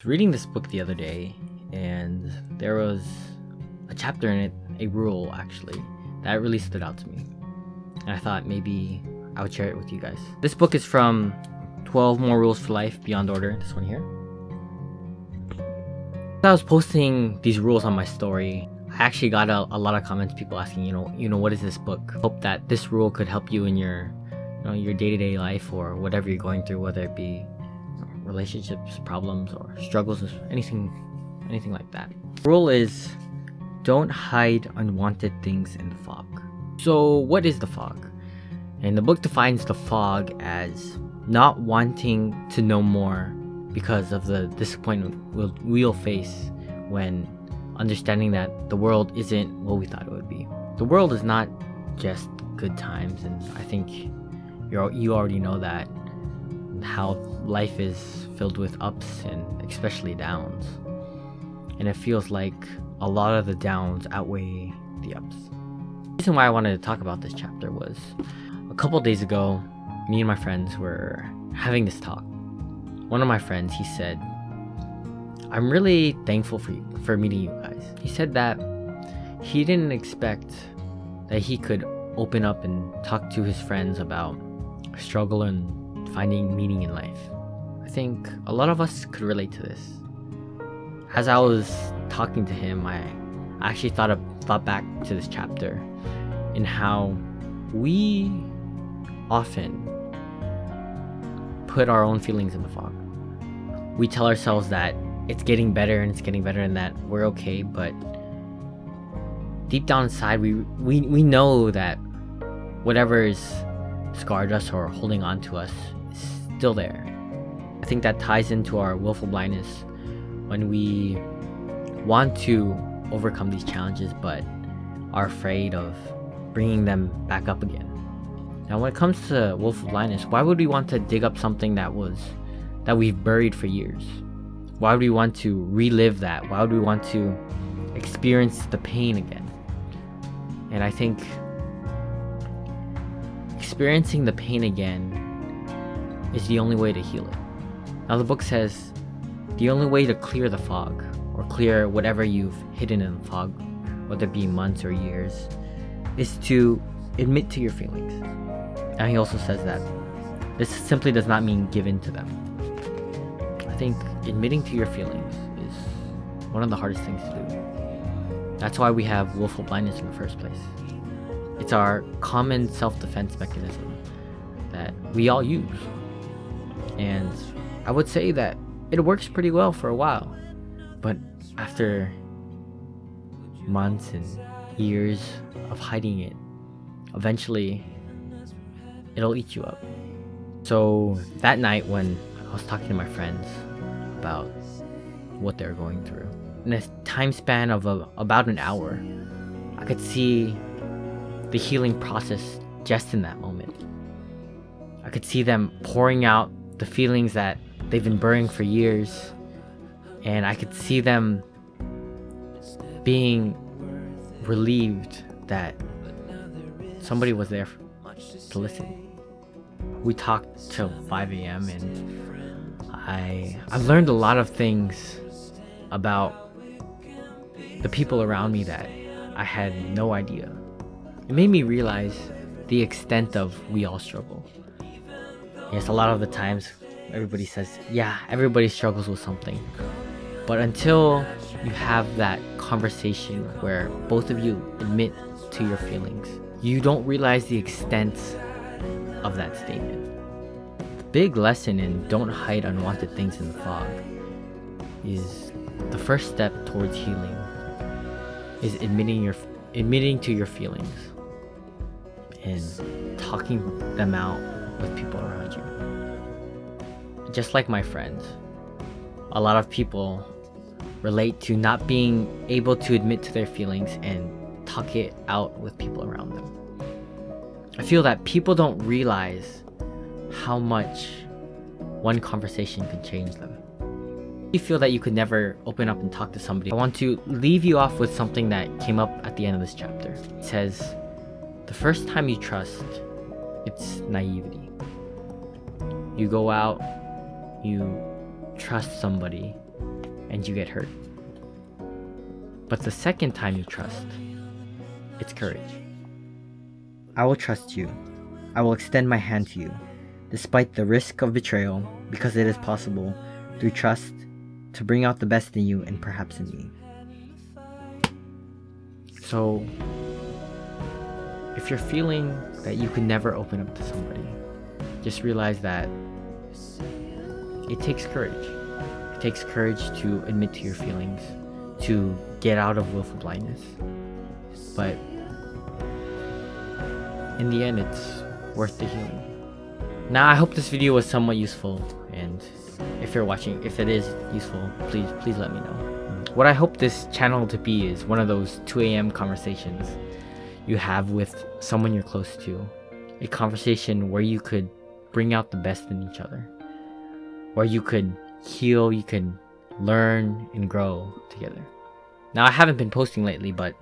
Reading this book the other day, and there was a chapter in it, a rule actually, that really stood out to me. And I thought maybe I would share it with you guys. This book is from 12 More Rules for Life Beyond Order, this one here. As I was posting these rules on my story, I actually got a lot of comments, people asking, what is this book? Hope that this rule could help you in your day-to-day life or whatever you're going through, whether it be relationships, problems, or struggles, anything like that. The rule is, don't hide unwanted things in the fog. So what is the fog? And the book defines the fog as not wanting to know more because of the disappointment we'll face when understanding that the world isn't what we thought it would be. The world is not just good times, and I think you already know that, how life is filled with ups and especially downs, and it feels like a lot of the downs outweigh the ups. The reason why I wanted to talk about this chapter was a couple days ago, me and my friends were having this talk. One of my friends, he said, I'm really thankful for meeting you guys. He said that he didn't expect that he could open up and talk to his friends about struggle and finding meaning in life. I think a lot of us could relate to this. As I was talking to him, I actually thought back to this chapter and how we often put our own feelings in the fog. We tell ourselves that it's getting better and that we're okay, but deep down inside we know that whatever is scarred us or holding on to us is still there. I think that ties into our willful blindness when we want to overcome these challenges but are afraid of bringing them back up again. Now, when it comes to willful blindness, why would we want to dig up something that we've buried for years? Why would we want to relive that? Why would we want to experience the pain again? And I think experiencing the pain again is the only way to heal it. Now, the book says the only way to clear the fog, or clear whatever you've hidden in the fog, whether it be months or years, is to admit to your feelings. And he also says that this simply does not mean give in to them. I think admitting to your feelings is one of the hardest things to do. That's why we have willful blindness in the first place. It's our common self-defense mechanism that we all use. And I would say that it works pretty well for a while. But after months and years of hiding it, eventually it'll eat you up. So that night when I was talking to my friends about what they're going through, in a time span of about an hour, I could see the healing process just in that moment. I could see them pouring out the feelings that they've been burying for years, and I could see them being relieved that somebody was there to listen. We talked till 5 a.m. and I've learned a lot of things about the people around me that I had no idea. It made me realize the extent of we all struggle. Yes, a lot of the times everybody says, yeah, everybody struggles with something. But until you have that conversation where both of you admit to your feelings, you don't realize the extent of that statement. The big lesson in don't hide unwanted things in the fog is the first step towards healing is admitting to your feelings and talking them out with people around you. Just like my friends, a lot of people relate to not being able to admit to their feelings and talk it out with people around them. I feel that people don't realize how much one conversation could change them. You feel that you could never open up and talk to somebody. I want to leave you off with something that came up at the end of this chapter. It says, the first time you trust, it's naivety. You go out, you trust somebody, and you get hurt. But the second time you trust, it's courage. I will trust you. I will extend my hand to you, despite the risk of betrayal, because it is possible, through trust, to bring out the best in you and perhaps in me. So, if you're feeling that you can never open up to somebody, just realize that it takes courage. It takes courage to admit to your feelings, to get out of willful blindness. But in the end, it's worth the healing. Now, I hope this video was somewhat useful, and if you're watching, if it is useful, please let me know. What I hope this channel to be is one of those 2 a.m. conversations you have with someone you're close to. A conversation where you could bring out the best in each other. Where you could heal, you can learn and grow together. Now, I haven't been posting lately, but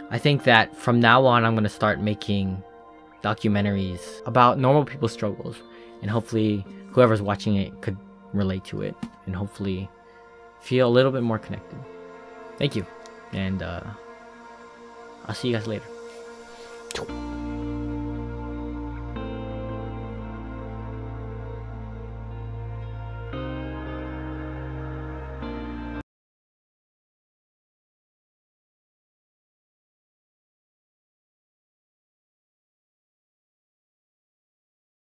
I think that from now on I'm going to start making documentaries about normal people's struggles, and hopefully whoever's watching it could relate to it and hopefully feel a little bit more connected. Thank you, and I'll see you guys later.